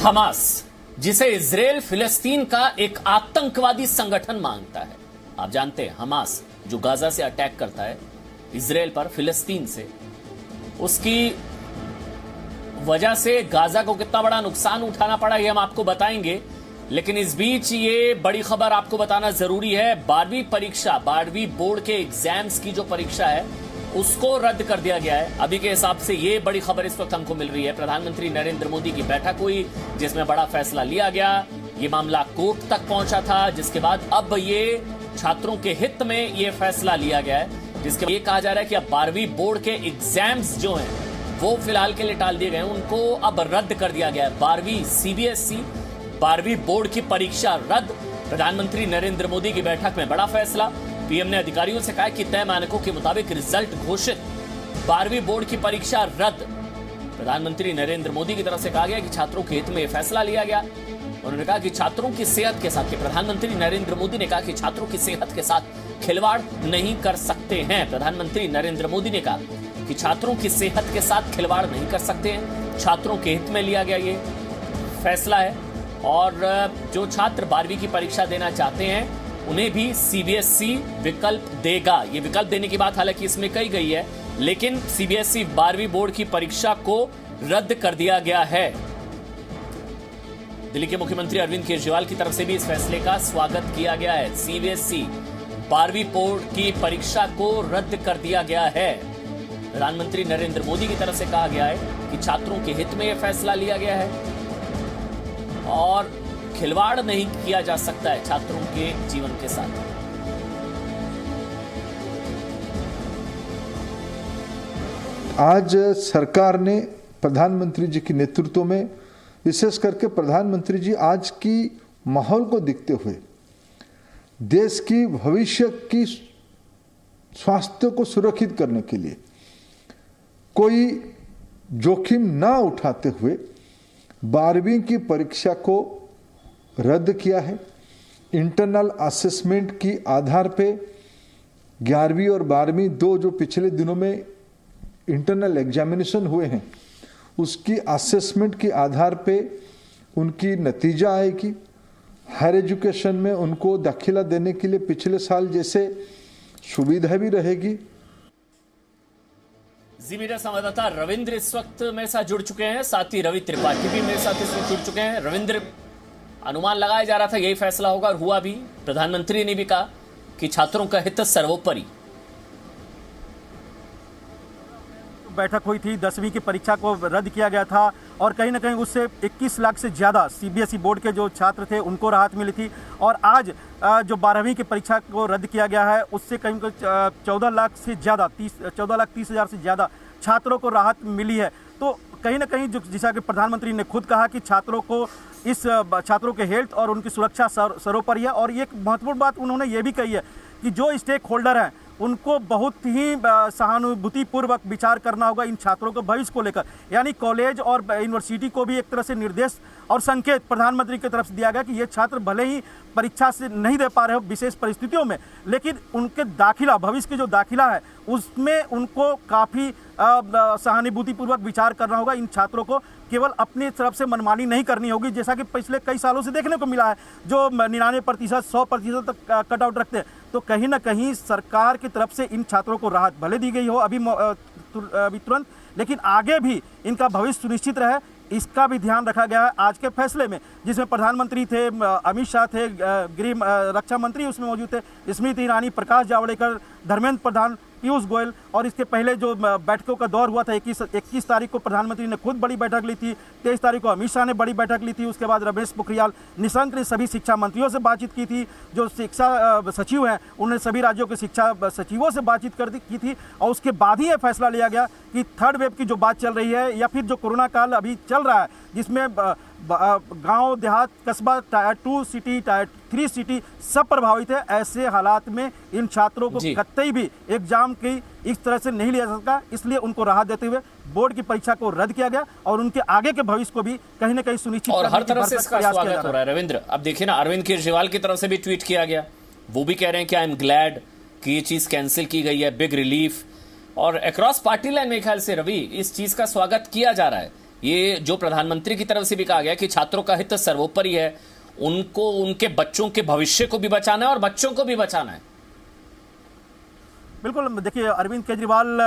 Hamas, जिसे Israel फिलिस्तीन का एक आतंकवादी संगठन मानता है। आप जानते हैं हमास जो गाजा से अटैक करता है इजराइल पर, फिलिस्तीन से, उसकी वजह से गाजा को कितना बड़ा नुकसान उठाना पड़ा ये हम आपको बताएंगे। लेकिन इस बीच ये बड़ी खबर आपको बताना जरूरी है। 12वीं परीक्षा, 12वीं बोर्ड के एग्जाम्स की जो परीक्षा है उसको रद्द कर दिया गया है। अभी के हिसाब से ये बड़ी खबर इस वक्त हमको मिल रही है। प्रधानमंत्री नरेंद्र मोदी की बैठक हुई जिसमें बड़ा फैसला लिया गया। ये मामला कोर्ट तक पहुंचा था, जिसके बाद अब ये छात्रों के हित में ये फैसला लिया गया है, जिसके बाद ये कहा जा रहा है कि अब 12वीं बोर्ड के एग्जाम्स जो हैं वो फिलहाल के लिए टाल दिए गए, उनको अब रद्द कर दिया गया है। 12वीं CBSE 12वीं बोर्ड की परीक्षा रद्द। प्रधानमंत्री नरेंद्र मोदी की बैठक में बड़ा फैसला। पीएम ने अधिकारियों से कहा कि तय मानकों के मुताबिक रिजल्ट घोषित, 12वीं बोर्ड की परीक्षा रद्द। प्रधानमंत्री नरेंद्र मोदी की तरफ से कहा गया कि छात्रों के हित में यह फैसला लिया गया। उन्होंने कहा कि छात्रों की सेहत के साथ, कि प्रधानमंत्री नरेंद्र मोदी ने कहा कि छात्रों की सेहत के साथ खिलवाड़ नहीं कर सकते हैं। प्रधानमंत्री नरेंद्र मोदी ने कहा कि छात्रों की सेहत के साथ खिलवाड़ नहीं कर सकते हैं। छात्रों के हित में लिया गया ये फैसला है। और जो छात्र 12वीं की परीक्षा देना चाहते हैं उन्हें भी CBSE विकल्प देगा। ये विकल्प देने की बात हालांकि इसमें कही गई है, लेकिन CBSE 12वीं बोर्ड की परीक्षा को रद्द कर दिया गया है। दिल्ली के मुख्यमंत्री अरविंद केजरीवाल की तरफ से भी इस फैसले का स्वागत किया गया है। CBSE 12वीं बोर्ड की परीक्षा को रद्द कर दिया गया है। प्रधानमंत्री नरेंद्र मोदी की तरफ से कहा गया है कि छात्रों के हित में यह फैसला लिया गया है और खिलवाड़ नहीं किया जा सकता है छात्रों के जीवन के साथ। आज सरकार ने प्रधानमंत्री जी के नेतृत्व में, विशेष करके प्रधानमंत्री जी आज की माहौल को देखते हुए देश की भविष्य की स्वास्थ्य को सुरक्षित करने के लिए कोई जोखिम ना उठाते हुए 12वीं की परीक्षा को रद्द किया है। इंटरनल असेसमेंट की आधार पे 11वीं और 12वीं दो जो पिछले दिनों में इंटरनल एग्जामिनेशन हुए हैं उसकी असेसमेंट के आधार पे उनकी नतीजा आएगी। हायर एजुकेशन में उनको दाखिला देने के लिए पिछले साल जैसे सुविधा भी रहेगी। जी मीडिया संवाददाता रविंद्र इस वक्त मेरे साथ जुड़ चुके हैं, साथ ही रवि त्रिपाठी भी मेरे साथ इस वक्त जुड़ चुके हैं। रविंद्र, अनुमान लगाया जा रहा था यही फैसला होगा और हुआ भी। प्रधानमंत्री ने भी कहा कि छात्रों का हित सर्वोपरि। बैठक हुई थी, 10वीं की परीक्षा को रद्द किया गया था और कहीं ना कहीं उससे 21 लाख से ज़्यादा CBSE बोर्ड के जो छात्र थे उनको राहत मिली थी। और आज जो 12वीं की परीक्षा को रद्द किया गया है उससे कहीं 14 लाख से ज़्यादा, 14,30,000 से ज़्यादा छात्रों को राहत मिली है। तो कहीं ना कहीं जो जैसा कि प्रधानमंत्री ने खुद कहा कि छात्रों के हेल्थ और उनकी सुरक्षा सर्वोपरि है। और एक महत्वपूर्ण बात उन्होंने ये भी कही है कि जो स्टेक होल्डर हैं उनको बहुत ही सहानुभूतिपूर्वक विचार करना होगा इन छात्रों के भविष्य को लेकर। यानी कॉलेज और यूनिवर्सिटी को भी एक तरह से निर्देश और संकेत प्रधानमंत्री की तरफ से दिया गया कि ये छात्र भले ही परीक्षा से नहीं दे पा रहे हो विशेष परिस्थितियों में, लेकिन उनके दाखिला, भविष्य के जो दाखिला है उसमें उनको काफ़ी सहानुभूतिपूर्वक विचार करना होगा। इन छात्रों को केवल अपनी तरफ से मनमानी नहीं करनी होगी, जैसा कि पिछले कई सालों से देखने को मिला है, जो 99%, 100% तक कट आउट रखते हैं। तो कहीं ना कहीं सरकार की तरफ से इन छात्रों को राहत भले दी गई हो अभी तुरंत, लेकिन आगे भी इनका भविष्य सुनिश्चित रहे, इसका भी ध्यान रखा गया है आज के फैसले में, जिसमें प्रधानमंत्री थे, अमित शाह थे, गृह रक्षा मंत्री उसमें मौजूद थे, स्मृति ईरानी, प्रकाश जावड़ेकर, धर्मेंद्र प्रधान, पीयूष गोयल। और इसके पहले जो बैठकों का दौर हुआ था 21 तारीख को प्रधानमंत्री ने खुद बड़ी बैठक ली थी, 23 तारीख को अमित शाह ने बड़ी बैठक ली थी। उसके बाद रमेश पोखरियाल निशंक ने सभी शिक्षा मंत्रियों से बातचीत की थी। जो शिक्षा सचिव हैं उन्होंने सभी राज्यों के शिक्षा सचिवों से बातचीत की थी। और उसके बाद ही यह फैसला लिया गया कि थर्ड वेव की जो बात चल रही है या फिर जो कोरोना काल अभी चल रहा है, जिसमें गांव देहात, कस्बा, टायर 2 सिटी, टायर 3 सिटी सब प्रभावित है, ऐसे हालात में इन छात्रों को कतई भी एग्जाम की इस तरह से नहीं लिया जा सकता। इसलिए उनको राहत देते हुए बोर्ड की परीक्षा को रद्द किया गया और उनके आगे के भविष्य को भी कहीं ना कहीं सुनिश्चित और हर तरफ से इसका स्वागत हो रहा है। रविंद्र, अब देखिए ना, अरविंद केजरीवाल की तरफ से भी ट्वीट किया गया, वो भी कह रहे हैं कि आई एम ग्लैड कि ये चीज कैंसिल की गई है, बिग रिलीफ। और अक्रॉस पार्टी लाइन मेरे ख्याल से रवि इस चीज का स्वागत किया जा रहा है ये जो प्रधानमंत्री की तरफ से भी कहा गया कि छात्रों का हित सर्वोपरि है, उनको उनके बच्चों के भविष्य को भी बचाना है और बच्चों को भी बचाना है। बिल्कुल, देखिए अरविंद केजरीवाल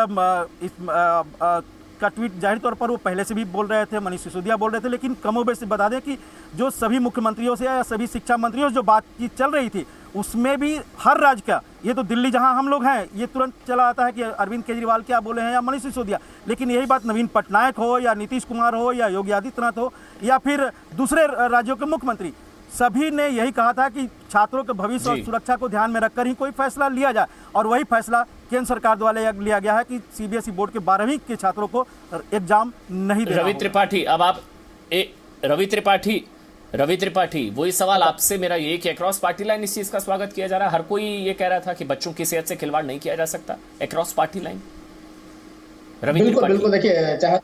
का ट्वीट जाहिर तौर पर वो पहले से भी बोल रहे थे, मनीष सिसोदिया बोल रहे थे, लेकिन कमोबेश बता दें कि जो सभी मुख्यमंत्रियों से या सभी शिक्षा मंत्रियों से जो बातचीत चल रही थी उसमें भी हर राज्य का, ये तो दिल्ली जहां हम लोग हैं ये तुरंत चला आता है कि अरविंद केजरीवाल क्या बोले हैं या मनीष सिसोदिया, लेकिन यही बात नवीन पटनायक हो या नीतीश कुमार हो या योगी आदित्यनाथ हो या फिर दूसरे राज्यों के मुख्यमंत्री, सभी ने यही कहा था कि छात्रों के भविष्य और सुरक्षा को ध्यान में रखकर ही कोई फैसला लिया जाए, और वही फैसला केंद्र सरकार द्वारा लिया गया है कि सीबीएसई बोर्ड के 12वीं के छात्रों को एग्जाम नहीं देना। रवि त्रिपाठी, अब आप रवि त्रिपाठी वही सवाल आपसे मेरा ये कि अक्रॉस पार्टी लाइन इस चीज का स्वागत किया जा रहा है। हर कोई ये कह रहा था कि बच्चों की सेहत से खिलवाड़ नहीं किया जा सकता, अक्रॉस पार्टी लाइन। बिल्कुल देखिए, चाहे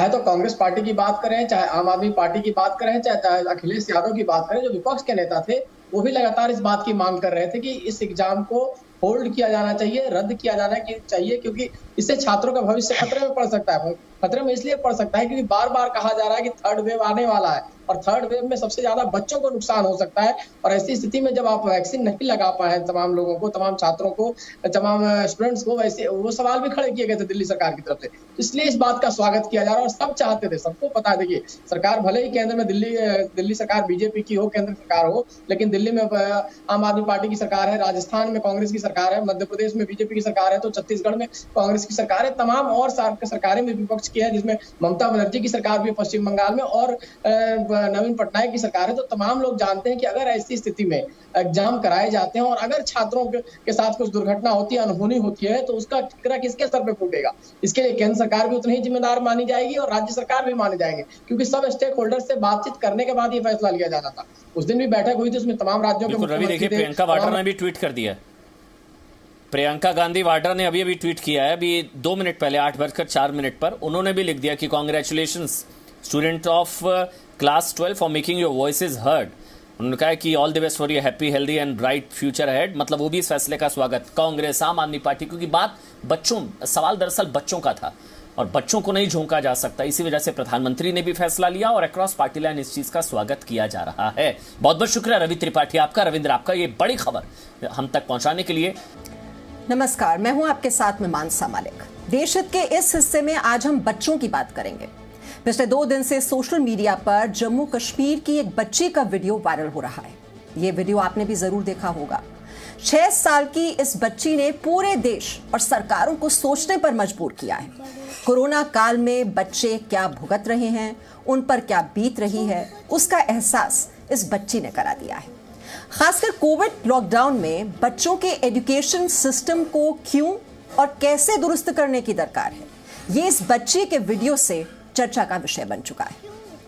तो कांग्रेस पार्टी की बात करें, चाहे आम आदमी पार्टी की बात करें, चाहे अखिलेश यादव की बात करें, जो विपक्ष के नेता थे वो भी लगातार इस बात की मांग कर रहे थे कि इस एग्जाम को होल्ड किया जाना चाहिए, रद्द किया जाना चाहिए, क्योंकि इससे छात्रों का भविष्य खतरे में पड़ सकता है। खतरे में इसलिए पड़ सकता है क्योंकि बार बार कहा जा रहा है कि थर्ड वेव आने वाला है और थर्ड वेव में सबसे ज्यादा बच्चों को नुकसान हो सकता है। और ऐसी स्थिति में जब आप वैक्सीन नहीं लगा पाए तमाम लोगों को, तमाम छात्रों को, तमाम स्टूडेंट्स को, वैसे वो सवाल भी खड़े किए गए थे दिल्ली सरकार की तरफ से। इसलिए इस बात का स्वागत किया जा रहा है और सब चाहते थे, सबको पता है। देखिए सरकार भले ही केंद्र में दिल्ली सरकार बीजेपी की हो, केंद्र सरकार हो, लेकिन दिल्ली में आम आदमी पार्टी की सरकार है, राजस्थान में कांग्रेस की सरकार है, मध्य प्रदेश में बीजेपी की सरकार है, तो छत्तीसगढ़ में कांग्रेस की सरकार है, तमाम और सरकारें भी विपक्ष की है, जिसमें ममता बनर्जी की सरकार भी पश्चिम बंगाल में और नवीन पटनायक की सरकार है। तो तमाम लोग जानते हैं कि अगर ऐसी स्थिति में एग्जाम कराए जाते हैं और अगर छात्रों के साथ कुछ दुर्घटना होती है, अनहोनी होती है, तो उसका ठिकरा किसके सर पे फूटेगा? इसके लिए केंद्र सरकार भी उतनी ही जिम्मेदार मानी जाएगी और राज्य सरकार भी माने जाएंगे, क्योंकि सब स्टेक होल्डर से बातचीत करने के बाद ये फैसला लिया जाना था। उस दिन भी बैठक हुई थी, उसमें तमाम राज्यों के मुख्यमंत्री थे। प्रियंका वाड्रा ने भी ट्वीट कर दिया, प्रियंका गांधी वाड्रा ने अभी ट्वीट किया है, अभी 2 मिनट पहले 8:04 पर उन्होंने भी लिख दिया कि congratulations student of class 12 for making your voices heard. उन्होंने कहा कि all the best for your happy healthy and bright future ahead. मतलब वो भी इस फैसले का स्वागत, कांग्रेस, आम आदमी पार्टी, क्योंकि बात बच्चों, सवाल दरअसल बच्चों का था और बच्चों को नहीं झोंका जा सकता, इसी वजह से प्रधानमंत्री ने भी फैसला लिया और अक्रॉस पार्टी लाइन इस चीज का स्वागत किया जा रहा है। बहुत बहुत शुक्रिया रवि त्रिपाठी आपका, रविंद्र आपका, ये बड़ी खबर हम तक पहुंचाने के लिए। नमस्कार, मैं हूं आपके साथ में मानसा मालिक। देश हित के इस हिस्से में आज हम बच्चों की बात करेंगे। पिछले 2 दिन से सोशल मीडिया पर जम्मू कश्मीर की एक बच्ची का वीडियो वायरल हो रहा है। ये वीडियो आपने भी जरूर देखा होगा। 6 साल की इस बच्ची ने पूरे देश और सरकारों को सोचने पर मजबूर किया है। कोरोना काल में बच्चे क्या भुगत रहे हैं, उन पर क्या बीत रही है, उसका एहसास इस बच्ची ने करा दिया है। खासकर कोविड लॉकडाउन में बच्चों के एजुकेशन सिस्टम को क्यों और कैसे दुरुस्त करने की दरकार है, ये इस बच्ची के वीडियो से चर्चा का विषय बन चुका है।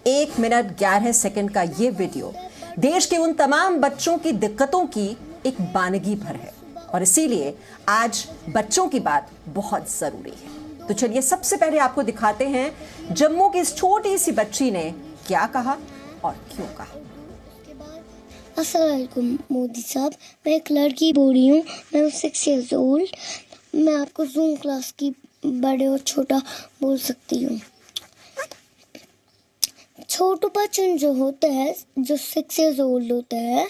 1 मिनट 11 सेकंड का ये वीडियो देश के उन तमाम बच्चों की दिक्कतों की एक बानगी भर है और इसीलिए आज बच्चों की बात बहुत जरूरी है। तो चलिए सबसे पहले आपको दिखाते हैं जम्मू की इस छोटी सी बच्ची ने क्या कहा और क्यों कहा। अस्सलाम वालेकुम मोदी साहब, मैं एक लड़की बोल रही हूँ, मैं 6 years old। मैं आपको जूम क्लास की बड़े और छोटा बोल सकती हूँ। छोटे बच्चे जो होते हैं, जो 6 years old होते हैं,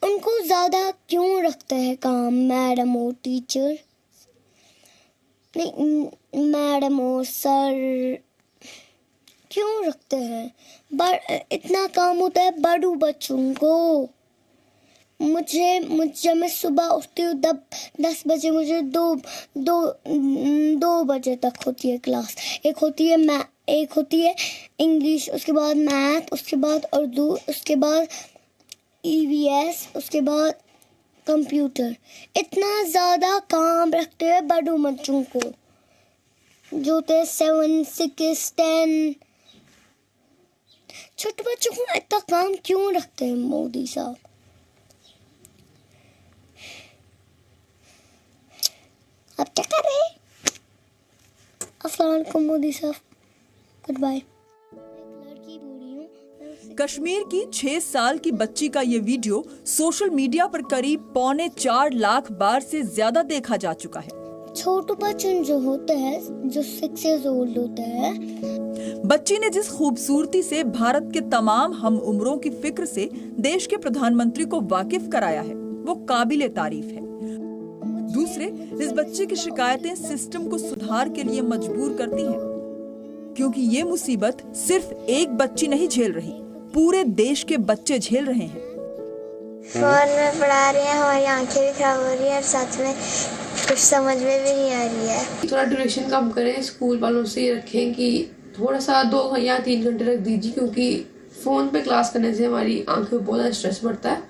उनको ज़्यादा क्यों रखते हैं काम मैडम और टीचर, नहीं मैडम और सर क्यों रखते हैं? इतना काम होता है बड़ू बच्चों को। मुझे मैं सुबह उठती हूँ 10 बजे, मुझे दो बजे तक होती है क्लास। एक होती है इंग्लिश, उसके बाद मैथ, उसके बाद उर्दू, उसके बाद EVS, उसके बाद कंप्यूटर। इतना ज़्यादा काम रखते हैं बड़ू बच्चों को, जो होते 7, 6, 10। छोटे बच्चों को इतना काम क्यों रखते हैं मोदी साहब? आप क्या कर रहे हैं? अस्सलाम वालेकुम मोदी साहब, गुड बाय। कश्मीर की 6 साल की बच्ची का ये वीडियो सोशल मीडिया पर करीब 4.25 लाख बार से ज्यादा देखा जा चुका है। छोटे बच्चे जो होते हैं, जो 6 years old होते हैं, बच्ची ने जिस खूबसूरती से भारत के तमाम हम उम्रों की फिक्र से देश के प्रधानमंत्री को वाकिफ कराया है, वो काबिले तारीफ है। दूसरे, इस बच्चे की शिकायतें सिस्टम को सुधार के लिए मजबूर करती हैं, क्योंकि ये मुसीबत सिर्फ एक बच्ची नहीं झेल रही, पूरे देश के बच्चे झेल रहे हैं। फोन में पढ़ा रही हैं, हमारी आंखें भी खराब हो रही है और साथ में कुछ समझ में भी नहीं आ रही है। थोड़ा ड्यूरेशन कम करें, स्कूल वालों से रखें कि थोड़ा सा 2 या 3 घंटे रख दीजिए, क्योंकि फ़ोन पे क्लास करने से हमारी आंखों पे बहुत ज़्यादा स्ट्रेस बढ़ता है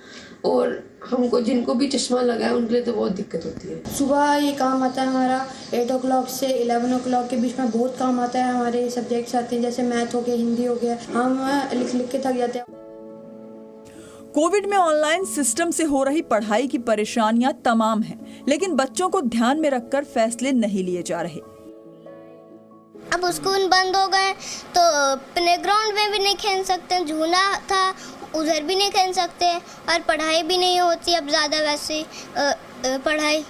और हमको जिनको भी चश्मा लगा है उनके लिए तो बहुत दिक्कत होती है। सुबह ये काम आता है हमारा 8 o'clock से 11 o'clock के बीच में बहुत काम आता है। हमारे सब्जेक्ट्स आते हैं जैसे मैथ हो गया, हिंदी हो गया, हम लिख के थक जाते हैं। कोविड में ऑनलाइन सिस्टम से हो रही पढ़ाई की परेशानियां तमाम हैं, लेकिन बच्चों को ध्यान में रखकर फैसले नहीं लिए जा रहे। अब स्कूल बंद हो गए तो प्लेग्राउंड में भी नहीं खेल सकते, झूला था उधर भी नहीं खेल सकते और पढ़ाई भी नहीं होती अब ज़्यादा वैसे पढ़ाई।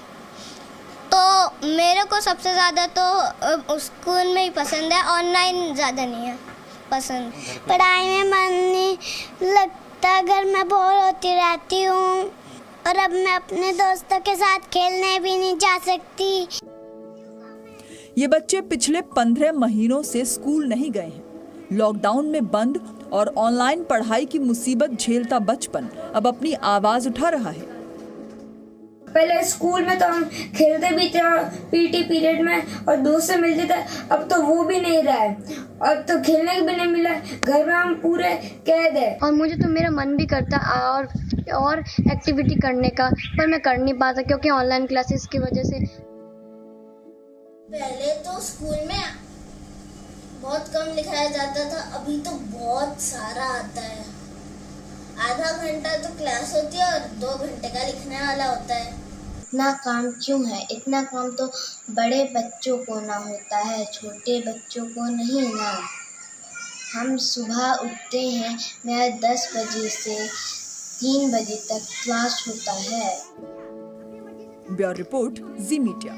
तो मेरे को सबसे ज़्यादा तो स्कूल में ही पसंद है, ऑनलाइन ज़्यादा नहीं है पसंद। पढ़ाई में मन नहीं लगता, घर में बोर होती रहती हूँ और अब मैं अपने दोस्तों के साथ खेलने भी नहीं जा सकती। ये बच्चे पिछले 15 महीनों से स्कूल नहीं गए हैं। लॉकडाउन में बंद और ऑनलाइन पढ़ाई की मुसीबत झेलता बचपन अब अपनी आवाज उठा रहा है। पहले स्कूल में तो हम खेलते भी थे पीटी पीरियड में और दोस्त से मिलते थे, अब तो वो भी नहीं रहा है, अब तो खेलने भी नहीं मिला, घर में हम पूरे कैद है। और मुझे तो मेरा मन भी करता और एक्टिविटी करने का, पर मैं कर नहीं पाता क्योंकि ऑनलाइन क्लासेस की वजह से। पहले तो स्कूल में बहुत कम लिखाया जाता था, अभी तो बहुत सारा आता है। आधा घंटा तो क्लास होती है और 2 घंटे का लिखने वाला होता है। इतना काम क्यों है? इतना काम तो बड़े बच्चों को ना होता है, छोटे बच्चों को नहीं ना। हम सुबह उठते हैं, मेरा 10 बजे से 3 बजे तक क्लास होता है। ब्यूरो रिपोर्ट, जी मीडिया।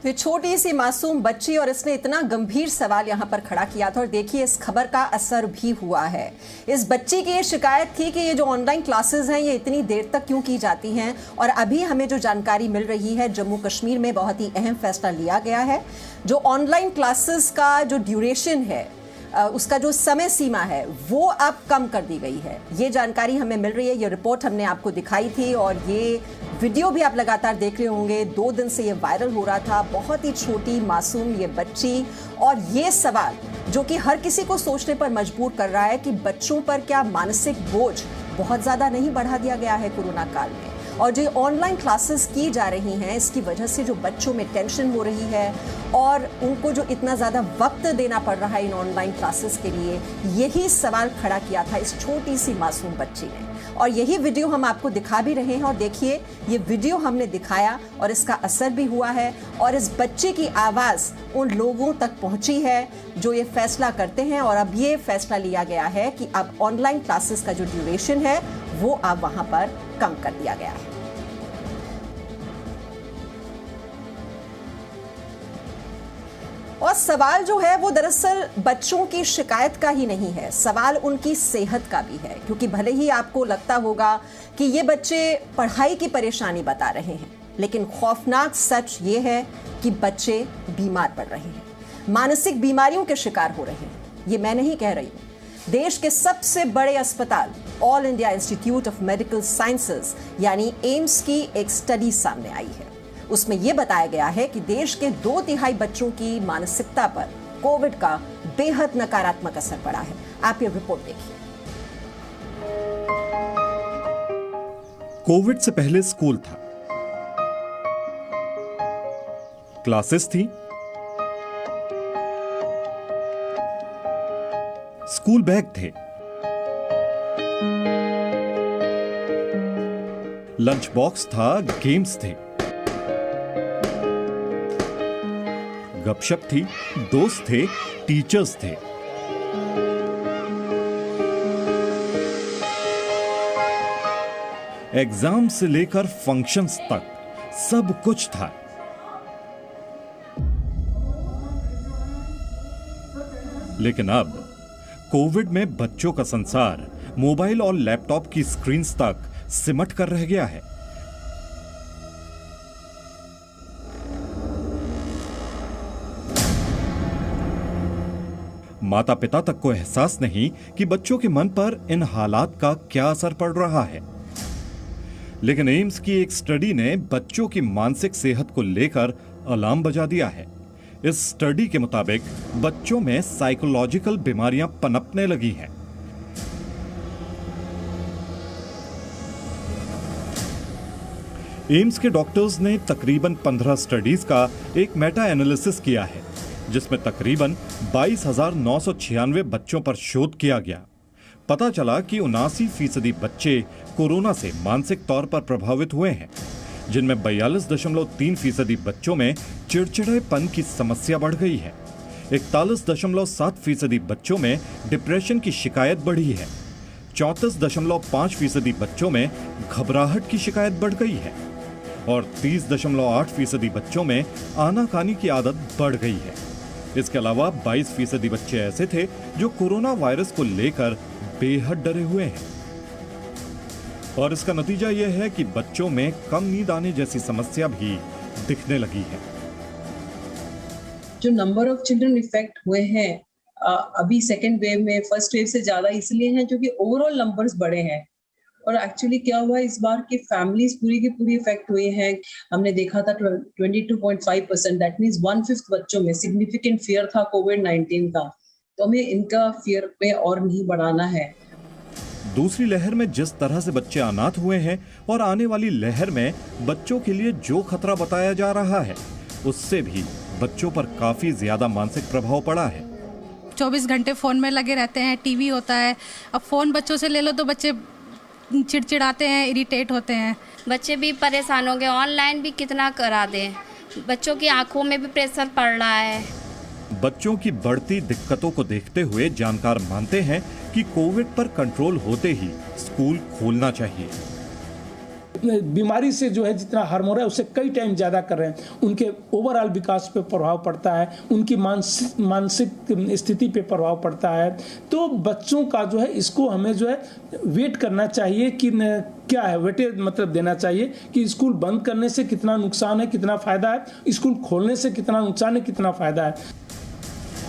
तो छोटी सी मासूम बच्ची और इसने इतना गंभीर सवाल यहाँ पर खड़ा किया था और देखिए इस खबर का असर भी हुआ है। इस बच्ची की ये शिकायत थी कि ये जो ऑनलाइन क्लासेस हैं ये इतनी देर तक क्यों की जाती हैं, और अभी हमें जो जानकारी मिल रही है जम्मू कश्मीर में बहुत ही अहम फैसला लिया गया है। जो ऑनलाइन क्लासेस का जो ड्यूरेशन है, उसका जो समय सीमा है वो अब कम कर दी गई है। ये जानकारी हमें मिल रही है, ये रिपोर्ट हमने आपको दिखाई थी और ये वीडियो भी आप लगातार देख रहे होंगे। 2 दिन से ये वायरल हो रहा था। बहुत ही छोटी मासूम ये बच्ची, और ये सवाल जो कि हर किसी को सोचने पर मजबूर कर रहा है कि बच्चों पर क्या मानसिक बोझ बहुत ज़्यादा नहीं बढ़ा दिया गया है कोरोना काल में, और जो ऑनलाइन क्लासेस की जा रही हैं इसकी वजह से जो बच्चों में टेंशन हो रही है और उनको जो इतना ज़्यादा वक्त देना पड़ रहा है इन ऑनलाइन क्लासेस के लिए, यही सवाल खड़ा किया था इस छोटी सी मासूम बच्ची ने। और यही वीडियो हम आपको दिखा भी रहे हैं और देखिए ये वीडियो हमने दिखाया और इसका असर भी हुआ है और इस बच्चे की आवाज़ उन लोगों तक पहुंची है जो ये फैसला करते हैं। और अब ये फैसला लिया गया है कि अब ऑनलाइन क्लासेस का जो ड्यूरेशन है वो अब वहां पर कम कर दिया गया है। और सवाल जो है वो दरअसल बच्चों की शिकायत का ही नहीं है, सवाल उनकी सेहत का भी है। क्योंकि भले ही आपको लगता होगा कि ये बच्चे पढ़ाई की परेशानी बता रहे हैं, लेकिन खौफनाक सच ये है कि बच्चे बीमार पड़ रहे हैं, मानसिक बीमारियों के शिकार हो रहे हैं। ये मैं नहीं कह रही हूं, देश के सबसे बड़े अस्पताल all India institute of medical sciences यानी एम्स की एक स्टडी सामने आई है। उसमें यह बताया गया है कि देश के 2/3 बच्चों की मानसिकता पर कोविड का बेहद नकारात्मक असर पड़ा है। आप ये रिपोर्ट देखिए। कोविड से पहले स्कूल था, क्लासेस थी, स्कूल बैग थे, लंच बॉक्स था, गेम्स थे, गपशप थी, दोस्त थे, टीचर्स थे। एग्जाम से लेकर फंक्शंस तक सब कुछ था। लेकिन अब कोविड में बच्चों का संसार मोबाइल और लैपटॉप की स्क्रीन्स तक सिमट कर रह गया है। माता पिता तक को एहसास नहीं कि बच्चों के मन पर इन हालात का क्या असर पड़ रहा है। लेकिन एम्स की एक स्टडी ने बच्चों की मानसिक सेहत को लेकर अलार्म बजा दिया है। इस स्टडी के मुताबिक बच्चों में साइकोलॉजिकल बीमारियां पनपने लगी हैं। एम्स के डॉक्टर्स ने तकरीबन 15 स्टडीज का एक मेटा एनालिसिस किया है, जिसमें तकरीबन 22,996 बच्चों पर शोध किया गया। पता चला कि 79% बच्चे कोरोना से मानसिक तौर पर प्रभावित हुए हैं, जिनमें 42.3% बच्चों में चिड़चिड़ेपन की समस्या बढ़ गई है। 41.7% बच्चों में डिप्रेशन की शिकायत बढ़ी है। 34.5% बच्चों में घबराहट की शिकायत बढ़ गई है और 30.8% बच्चों में आनाकानी की आदत बढ़ गई है। इसके अलावा 22% बच्चे ऐसे थे जो कोरोना वायरस को लेकर बेहद डरे हुए हैं और इसका नतीजा यह है कि बच्चों में कम नींद आने जैसी समस्या भी दिखने लगी है। जो नंबर ऑफ चिल्ड्रन इफेक्ट हुए हैं अभी सेकेंड वेव में फर्स्ट वेव से ज्यादा इसलिए हैं क्योंकि ओवरऑल नंबर्स बड़े हैं। और एक्चुअली क्या हुआ इस बार की फैमिलीज पूरी की पूरी इफेक्ट हुई हैं। हमने देखा था 22.5%, दैट मींस 1/5 बच्चों में सिग्निफिकेंट फियर था कोविड-19 का। तो हमें इनका फियर पे और नहीं बढ़ाना है। दूसरी लहर में जिस तरह से बच्चे अनाथ हुए हैं और आने वाली लहर में बच्चों के लिए जो खतरा बताया जा रहा है, उससे भी बच्चों पर काफी ज्यादा मानसिक प्रभाव पड़ा है। 24 घंटे फोन में लगे रहते हैं, टीवी होता है। अब फोन बच्चों से ले लो तो बच्चे चिड़चिड़ाते हैं, इरिटेट होते हैं। बच्चे भी परेशान हो गए, ऑनलाइन भी कितना करा दें, बच्चों की आंखों में भी प्रेशर पड़ रहा है। बच्चों की बढ़ती दिक्कतों को देखते हुए जानकार मानते हैं कि कोविड पर कंट्रोल होते ही स्कूल खोलना चाहिए। बीमारी से जो है जितना हार्म हो रहा है उससे कई टाइम ज्यादा कर रहे हैं। उनके ओवरऑल विकास पे प्रभाव पड़ता है, उनकी मानसिक स्थिति पे प्रभाव पड़ता है। तो बच्चों का जो है इसको हमें जो है वेट करना चाहिए कि क्या है, वेटेज मतलब देना चाहिए कि स्कूल बंद करने से कितना नुकसान है, कितना फायदा है, स्कूल खोलने से कितना नुकसान है, कितना फायदा है।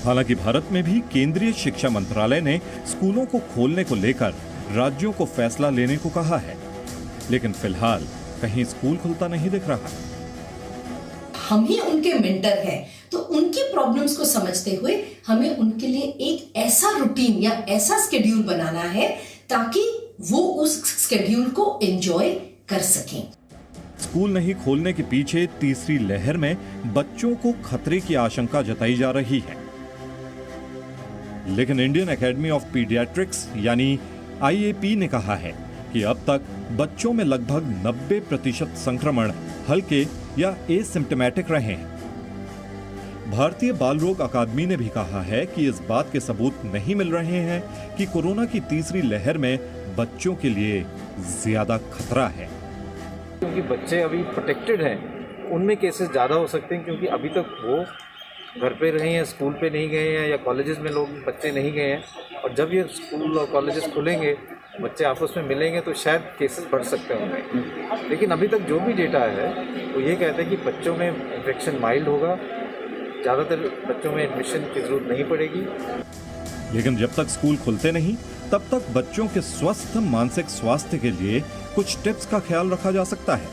हालांकि भारत में भी केंद्रीय शिक्षा मंत्रालय ने स्कूलों को खोलने को लेकर राज्यों को फैसला लेने को कहा है, लेकिन फिलहाल कहीं स्कूल खुलता नहीं दिख रहा। हम ही उनके मेंटर हैं, तो उनकी प्रॉब्लम्स को समझते हुए हमें उनके लिए एक ऐसा रूटीन या ऐसा शेड्यूल बनाना है ताकि वो उस शेड्यूल को एंजॉय कर सकें। स्कूल नहीं खोलने के पीछे तीसरी लहर में बच्चों को खतरे की आशंका जताई जा रही है, लेकिन इंडियन एकेडमी ऑफ पीडियाट्रिक्स यानी IAP ने कहा है कि अब तक बच्चों में लगभग 90% संक्रमण हल्के या एसिम्प्टोमेटिक रहे हैं। भारतीय बाल रोग अकादमी ने भी कहा है कि इस बात के सबूत नहीं मिल रहे हैं कि कोरोना की तीसरी लहर में बच्चों के लिए ज्यादा खतरा है। क्योंकि बच्चे अभी प्रोटेक्टेड हैं, उनमें केसेस ज़्यादा हो सकते हैं क्योंकि अभी तक वो घर पे रहे हैं, स्कूल पे नहीं गए हैं या कॉलेजेस में लोग बच्चे नहीं गए हैं। और जब ये स्कूल और कॉलेजेस खुलेंगे, बच्चे आपस में मिलेंगे तो शायद केसेस बढ़ सकते होंगे। लेकिन अभी तक जो भी डेटा है वो ये कहते हैं कि बच्चों में इन्फेक्शन माइल्ड होगा, ज़्यादातर बच्चों में एडमिशन की जरूरत नहीं पड़ेगी। लेकिन जब तक स्कूल खुलते नहीं तब तक बच्चों के स्वस्थ मानसिक स्वास्थ्य के लिए कुछ टिप्स का ख्याल रखा जा सकता है।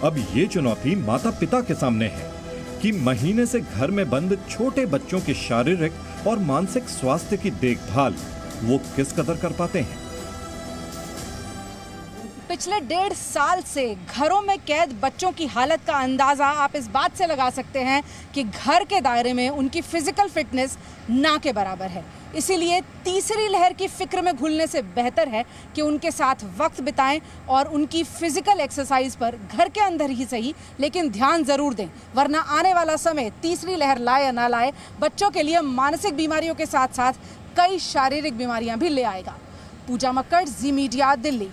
अब ये चुनौती माता पिता के सामने है कि महीने से घर में बंद छोटे बच्चों के शारीरिक और मानसिक स्वास्थ्य की देखभाल वो किस कदर कर पाते हैं। पिछले 1.5 साल से घरों में कैद बच्चों की हालत का अंदाजा आप इस बात से लगा सकते हैं कि घर के दायरे में उनकी फिजिकल फिटनेस ना के बराबर है। इसीलिए तीसरी लहर की फिक्र में घुलने से बेहतर है कि उनके साथ वक्त बिताएं और उनकी फिजिकल एक्सरसाइज पर घर के अंदर ही सही लेकिन ध्यान जरूर दें, वरना आने वाला समय तीसरी लहर लाए या ना लाए बच्चों के लिए मानसिक बीमारियों के साथ साथ कई शारीरिक बीमारियां भी ले आएगा। पूजा मक्कड़, जी मीडिया, दिल्ली।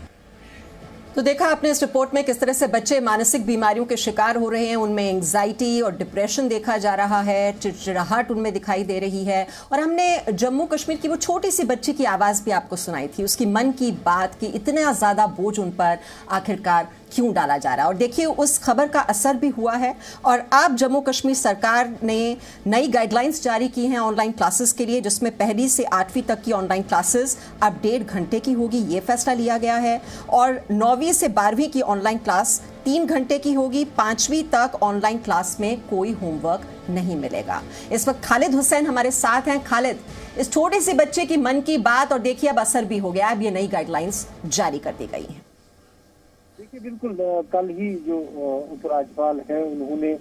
तो देखा आपने इस रिपोर्ट में किस तरह से बच्चे मानसिक बीमारियों के शिकार हो रहे हैं, उनमें एंजाइटी और डिप्रेशन देखा जा रहा है, चिड़चिड़ाहट उनमें दिखाई दे रही है। और हमने जम्मू कश्मीर की वो छोटी सी बच्ची की आवाज़ भी आपको सुनाई थी, उसकी मन की बात की इतना ज़्यादा बोझ उन पर आखिरकार क्यों डाला जा रहा है। और देखिए उस खबर का असर भी हुआ है और अब जम्मू कश्मीर सरकार ने नई गाइडलाइंस जारी की हैं ऑनलाइन क्लासेस के लिए, जिसमें 1ली से 8वीं तक की ऑनलाइन क्लासेस अब 1.5 घंटे की होगी, ये फैसला लिया गया है। और 9वीं से 12वीं की ऑनलाइन क्लास 3 घंटे की होगी। 5वीं तक ऑनलाइन क्लास में कोई होमवर्क नहीं मिलेगा। इस वक्त खालिद हुसैन हमारे साथ हैं। खालिद, इस छोटे से बच्चे की मन की बात और देखिए अब असर भी हो गया, अब ये नई गाइडलाइंस जारी कर दी गई है। देखिए बिल्कुल, कल ही जो उपराज्यपाल है उन्होंने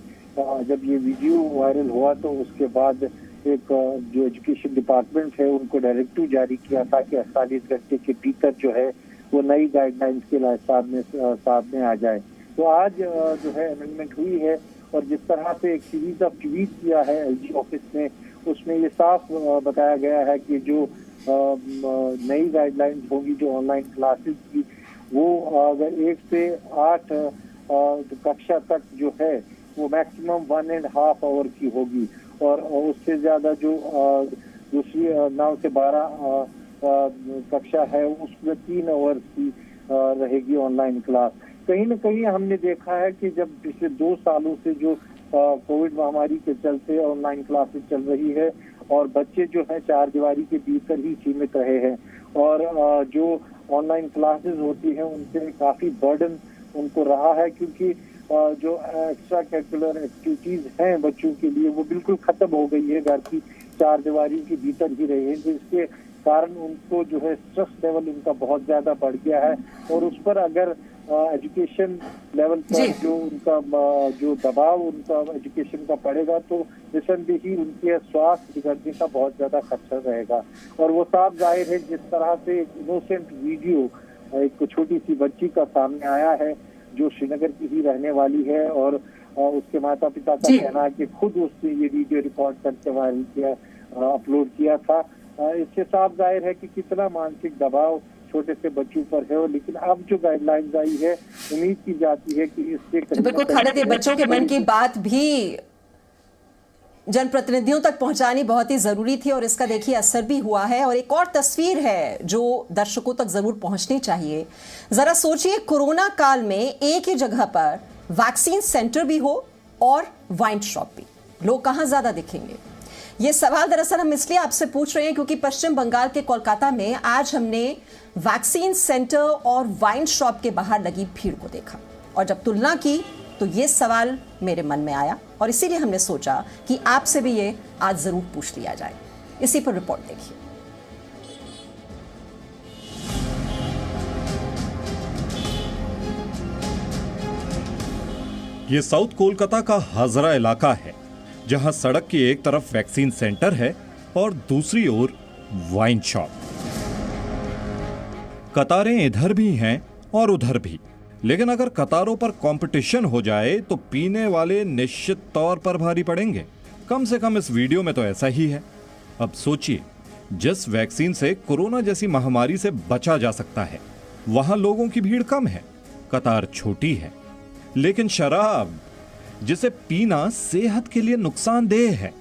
जब ये वीडियो वायरल हुआ तो उसके बाद एक जो एजुकेशन डिपार्टमेंट है उनको डायरेक्टिव जारी किया था कि 48 घंटे के भीतर जो है वो नई गाइडलाइंस के सामने आ जाए। तो आज जो है अमेंडमेंट हुई है और जिस तरह से एक सीरीज ऑफ ट्वीट किया है एलजी ऑफिस ने, उसमें ये साफ बताया गया है कि जो नई गाइडलाइंस होंगी जो ऑनलाइन क्लासेस की, वो अगर 1 से 8 कक्षा तक जो है वो मैक्सिमम 1.5 आवर की होगी और उससे ज्यादा जो दूसरी 9 से 12 कक्षा है उसमें 3 आवर की रहेगी ऑनलाइन क्लास। कहीं न कहीं हमने देखा है कि जब पिछले 2 सालों से जो कोविड महामारी के चलते ऑनलाइन क्लासेस चल रही है और बच्चे जो है 4 दीवारी के भीतर ही सीमित रहे हैं और जो ऑनलाइन क्लासेस होती हैं उनसे काफी बर्डन उनको रहा है, क्योंकि जो एक्स्ट्रा करिकुलर एक्टिविटीज हैं बच्चों के लिए वो बिल्कुल खत्म हो गई है, घर की 4 दीवारी के भीतर ही रहे हैं, जिसके कारण उनको जो है स्ट्रेस लेवल उनका बहुत ज्यादा बढ़ गया है और उस पर अगर एजुकेशन लेवल पर जो उनका जो दबाव उनका एजुकेशन का पड़ेगा तो निसंदेही उनके स्वास्थ्य बिगड़ने का बहुत ज्यादा खतरा रहेगा। और वो साफ जाहिर है जिस तरह से एक इनोसेंट वीडियो एक छोटी सी बच्ची का सामने आया है जो श्रीनगर की ही रहने वाली है और उसके माता पिता का कहना है कि खुद उसने ये वीडियो रिकॉर्ड करके वायरल किया, अपलोड किया था। इससे साफ जाहिर है कि कितना मानसिक दबाव छोटे से बच्चों पर है। लेकिन अब जो गाइडलाइंस आई है उम्मीद की जाती है कि इससे बिल्कुल खालिद, बच्चों के मन की बात भी जनप्रतिनिधियों तक पहुंचानी बहुत ही जरूरी थी और इसका देखिए असर भी हुआ है। और एक और तस्वीर है जो दर्शकों तक जरूर पहुंचनी चाहिए। जरा सोचिए, कोरोना काल में एक ही जगह पर वैक्सीन सेंटर भी हो और वाइन शॉप भी, लोग कहां ज्यादा दिखेंगे? ये सवाल दरअसल हम इसलिए आपसे पूछ रहे हैं क्योंकि पश्चिम बंगाल के कोलकाता में आज हमने वैक्सीन सेंटर और वाइन शॉप के बाहर लगी भीड़ को देखा और जब तुलना की तो ये सवाल मेरे मन में आया और इसीलिए हमने सोचा कि आपसे भी ये आज जरूर पूछ लिया जाए। इसी पर रिपोर्ट देखिए। ये साउथ कोलकाता का हाजरा इलाका है जहां सड़क की एक तरफ वैक्सीन सेंटर है और दूसरी ओर वाइन शॉप। कतारें इधर भी हैं और उधर भी, लेकिन अगर कतारों पर कंपटीशन हो जाए तो पीने वाले निश्चित तौर पर भारी पड़ेंगे। कम से कम इस वीडियो में तो ऐसा ही है। अब सोचिए, जिस वैक्सीन से कोरोना जैसी महामारी से बचा जा सकता है वहां लोगों की भीड़ कम है, कतार छोटी है, लेकिन शराब जिसे पीना सेहत के लिए नुकसानदेह है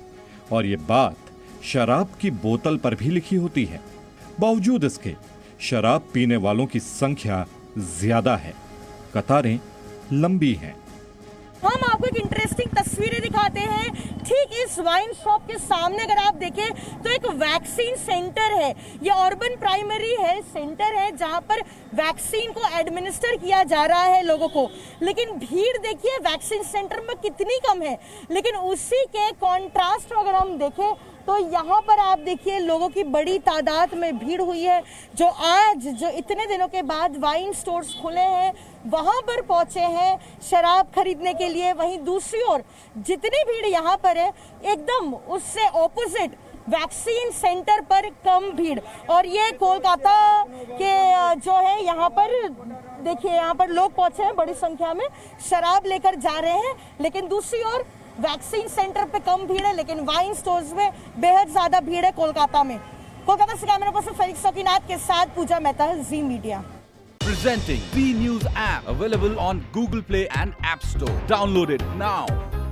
और ये बात शराब की बोतल पर भी लिखी होती है। बावजूद इसके शराब पीने वालों की संख्या ज्यादा है, कतारें लंबी हैं। हम आपको एक इंटरेस्टिंग तस्वीरें दिखाते हैं। ठीक इस वाइन शॉप के सामने अगर आप देखें तो एक वैक्सीन सेंटर है। ये अर्बन प्राइमरी हेल्थ सेंटर है जहां पर वैक्सीन को एडमिनिस्टर किया जा रहा है लोगों को। लेकिन भीड़ देखिए वैक्सीन सेंटर में कितनी कम है। लेकिन उसी के कॉन्ट्रास्ट में अगर हम देखें तो यहाँ पर आप देखिए लोगों की बड़ी तादाद में भीड़ हुई है जो आज जो इतने दिनों के बाद वाइन स्टोर्स खुले हैं वहां पर पहुंचे हैं शराब खरीदने के लिए। वहीं दूसरी ओर जितनी भीड़ यहाँ पर है एकदम उससे ऑपोजिट वैक्सीन सेंटर पर कम भीड़। और ये कोलकाता के जो है यहाँ पर देखिए यहाँ पर लोग पहुंचे हैं बड़ी संख्या में, शराब लेकर जा रहे हैं। लेकिन दूसरी ओर वैक्सीन सेंटर पे कम भीड़ है लेकिन वाइन स्टोर्स में बेहद ज्यादा भीड़ है कोलकाता में। कोलकाता से कैमरा पर्सन फेलिक्स सौकीनाथ के साथ पूजा मेहता, जी media. Presenting V News app, available on Google Play and App Store. Download it now.